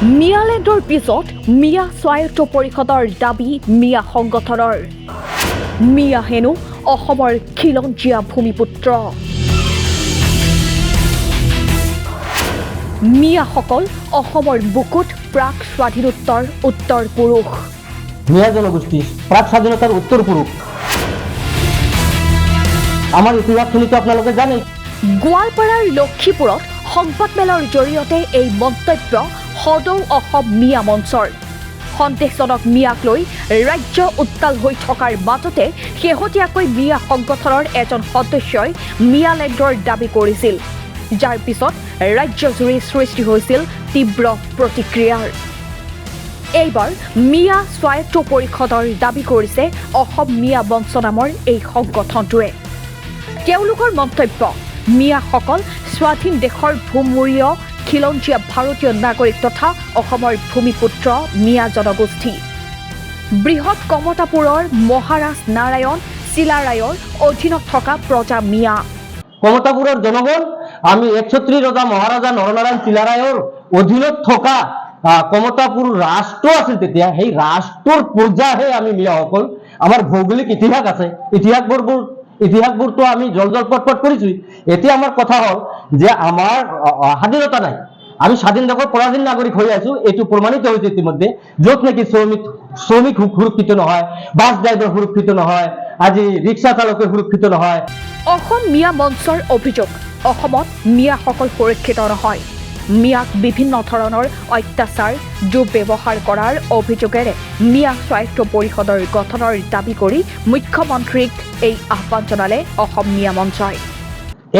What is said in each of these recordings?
মিয়ালেণ্ডৰ পিছত মিয়া স্বায়ত্ত পৰিষদৰ দাবী মিয়া সংগঠনৰ। মিয়া হেনো অসমৰ খিলঞ্জীয়া ভূমিপুত্ৰ। মিয়াসকল অসমৰ বুকুত প্ৰাক স্বাধীনোত্তৰ উত্তৰ পুৰুষ। মিয়া জনগোষ্ঠী প্ৰাক স্বাধীনতাৰ উত্তৰ পুৰুষ। আমাৰ ইতিহাসখিনিতো আপোনালোকে জানে। গোৱালপাৰাৰ লক্ষীপুৰত সংবাদমেলৰ জৰিয়তে এই মন্তব্য সদৌ অসম মিয়া মঞ্চৰ। সন্দেহজনক মিয়াক লৈ ৰাজ্য উত্তাল হৈ থকাৰ মাজতে শেহতীয়াকৈ মিয়া সংগঠনৰ এজন সদস্যই মিয়ালেণ্ডৰ দাবী কৰিছিল, যাৰ পিছত ৰাজ্যজুৰি সৃষ্টি হৈছিল তীব্ৰ প্ৰতিক্ৰিয়াৰ। এইবাৰ মিয়া স্বায়ত্ত পৰিষদৰ দাবী কৰিছে অসম মিয়া মঞ্চ নামৰ এই সংগঠনটোৱে। তেওঁলোকৰ মন্তব্য, মিয়াসকল স্বাধীন দেশৰ ভূমূৰীয় খিলঞ্জীয়া ভাৰতীয় নাগৰিক তথা অসমৰ ভূমিপুত্ৰ মিয়া জনগোষ্ঠী। বৃহৎ কমতাপুৰৰ মহাৰাজ নাৰায়ণ চিলাৰায়ৰ অধীনত থকা প্ৰজা মিয়া। কমতাপুৰৰ জনগণ আমি ১৩৬ ৰজা মহাৰাজা নৰনাৰায়ণ চিলাৰায়ৰ অধীনত থকা কমতাপুৰ ৰাষ্ট্ৰ আছিল তেতিয়া, সেই ৰাষ্ট্ৰৰ প্ৰজাহে আমি মিয়াসকল। আমাৰ ভৌগোলিক ইতিহাস আছে, ইতিহাসবোৰতো আমি জলপট কৰিছো। এতিয়া আমাৰ কথা হ'ল যে আমাৰ স্বাধীনতা নাই, আমি স্বাধীন দেশৰ পৰাধীন নাগৰিক হৈ আছো। এইটো প্ৰমাণিত হৈছে ইতিমধ্যে। য'ত নেকি শ্ৰমিক সুৰক্ষিত নহয়, বাছ ড্ৰাইভাৰ সুৰক্ষিত নহয়, আজি ৰিক্সা চালকে সুৰক্ষিত নহয়। অসম মিয়া মঞ্চৰ অভিযোগ, অসমত মিয়াসকল সুৰক্ষিত নহয়। মিয়াক বিভিন্ন ধৰণৰ অত্যাচাৰ দুৰ্ব্যৱহাৰ কৰাৰ অভিযোগেৰে মিয়া স্বায়ত্ত পৰিষদৰ গঠনৰ দাবী কৰি মুখ্যমন্ত্ৰীক এই আহ্বান জনালে অসম মিয়া মঞ্চই।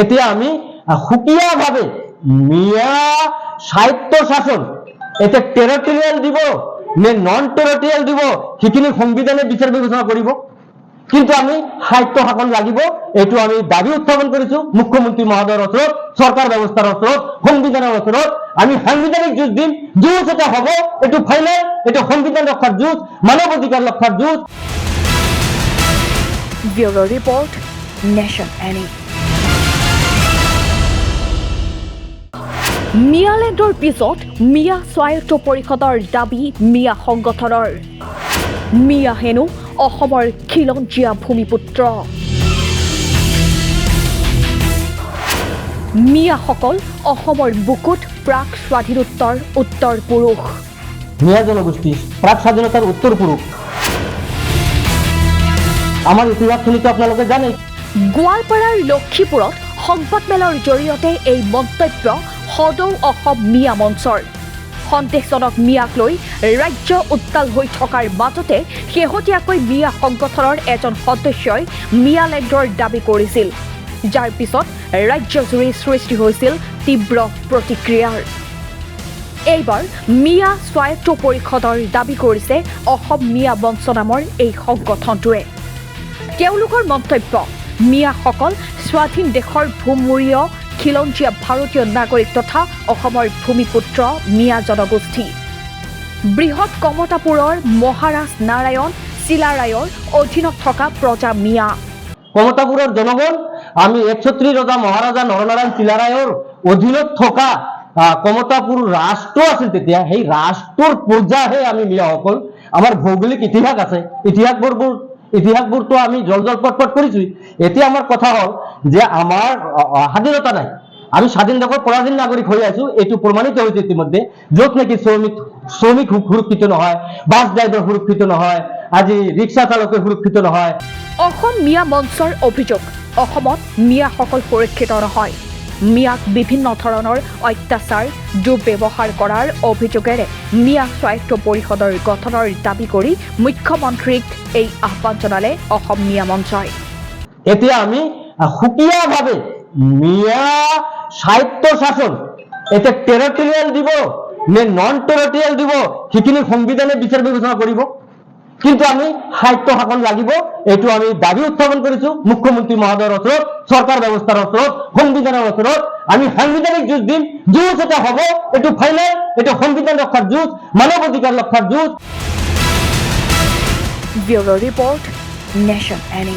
এতিয়া আমি সুকীয়াভাৱে মিয়া স্বায়ত্ত শাসন এতিয়া টেৰিটৰিয়েল দিব নে নন টেৰিটৰিয়েল দিব, সেইখিনি সংবিধানে বিচাৰ বিবেচনা কৰিব। কিন্তু আমি সাহিত্য শাসন লাগিব, এইটো আমি দাবী উত্থাপন কৰিছো মুখ্যমন্ত্ৰী মহোদয়ৰ ওচৰত, চৰকাৰ ব্যৱস্থাৰ ওচৰত, সংবিধানৰ ওচৰত। আমি সাংবিধানিক যুঁজ দিম। যুঁজ এটা হ'ব, এইটো ফাইনেল, এইটো সংবিধান ৰক্ষাৰ যুঁজ, মানৱ অধিকাৰ ৰক্ষাৰ যুঁজ। Bureau report, nation ANI. মিয়ালেণ্ডৰ পিছত মিয়া স্বায়ত্ত পৰিষদৰ দাবী মিয়া সংগঠনৰ। মিয়া হেনো অসমৰ খিলঞ্জীয়া ভূমিপুত্ৰ। মিয়াসকল অসমৰ বুকুত প্ৰাক স্বাধীনোত্তৰ উত্তৰ পুৰুষ। মিয়া জনগোষ্ঠী প্ৰাক স্বাধীনতাৰ উত্তৰ পুৰুষ। আমাৰ ইতিহাসখিনিতো আপোনালোকে জানে। গোৱালপাৰাৰ লক্ষীপুৰত সংবাদমেলৰ জৰিয়তে এই মন্তব্য সদৌ অসম মিয়া মঞ্চৰ। সন্দেহজনক মিয়াক লৈ ৰাজ্য উত্তাল হৈ থকাৰ মাজতে শেহতীয়াকৈ মিয়া সংগঠনৰ এজন সদস্যই মিয়ালেণ্ডৰ দাবী কৰিছিল, যাৰ পিছত ৰাজ্যজুৰি সৃষ্টি হৈছিল তীব্ৰ প্ৰতিক্ৰিয়াৰ। এইবাৰ মিয়া স্বায়ত্ত পৰিষদৰ দাবী কৰিছে অসম মিয়া মঞ্চ নামৰ এই সংগঠনটোৱে। তেওঁলোকৰ মন্তব্য, মিয়াসকল স্বাধীন দেশৰ ভূমূৰীয় খিলঞ্জীয়া ভাৰতীয় নাগৰিক তথা অসমৰ ভূমিপুত্ৰ মিয়া জনগোষ্ঠী। বৃহৎ কমতাপুৰৰ মহাৰাজ নাৰায়ণ চিলাৰায়ৰ অধীনত থকা প্ৰজা মিয়া। কমতাপুৰৰ জনগণ আমি ১৩৬ ৰজা মহাৰাজা নৰনাৰায়ণ চিলাৰায়ৰ অধীনত থকা কমতাপুৰ ৰাষ্ট্ৰ আছিল তেতিয়া, সেই ৰাষ্ট্ৰৰ প্ৰজাহে আমি মিয়াসকল। আমাৰ ভৌগোলিক ইতিহাস আছে, ইতিহাসবোৰতো আমি জলপট কৰিছো। এতিয়া আমাৰ কথা হ'ল যে আমাৰ স্বাধীনতা নাই, আমি স্বাধীন দেশৰ পৰাধীন নাগৰিক হৈ আছো। এইটো প্ৰমাণিত হৈছে ইতিমধ্যে। য'ত নেকি শ্ৰমিক সুৰক্ষিত নহয়, বাছ ড্ৰাইভাৰ সুৰক্ষিত নহয়, আজি ৰিক্সা চালকে সুৰক্ষিত নহয়। অসম মিয়া মঞ্চৰ অভিযোগ, অসমত মিয়াসকল সুৰক্ষিত নহয়। মিয়াক বিভিন্ন ধৰণৰ অত্যাচাৰ দুৰ্ব্যৱহাৰ কৰাৰ অভিযোগেৰে মিয়া স্বায়ত্ত পৰিষদৰ গঠনৰ দাবী কৰি মুখ্যমন্ত্ৰীক এই আহ্বান জনালে অসম মিয়া মঞ্চই। এতিয়া আমি সুকীয়াভাৱে মিয়া স্বায়ত্ত শাসন এতিয়া টেৰিটৰিয়েল দিব নে নন টেৰিটৰিয়েল দিব, সেইখিনি সংবিধানে বিচাৰ বিবেচনা কৰিব। কিন্তু আমি সাহিত্য শাসন লাগিব, এইটো আমি দাবী উত্থাপন কৰিছো মুখ্যমন্ত্ৰী মহোদয়ৰ ওচৰত, চৰকাৰ ব্যৱস্থাৰ ওচৰত, সংবিধানৰ ওচৰত। আমি সাংবিধানিক যুঁজ দিম। যুঁজ এটা হ'ব, এইটো ফাইনেল, এইটো সংবিধান ৰক্ষাৰ যুঁজ, মানৱ অধিকাৰ ৰক্ষাৰ যুঁজ। Bureau report, nation any.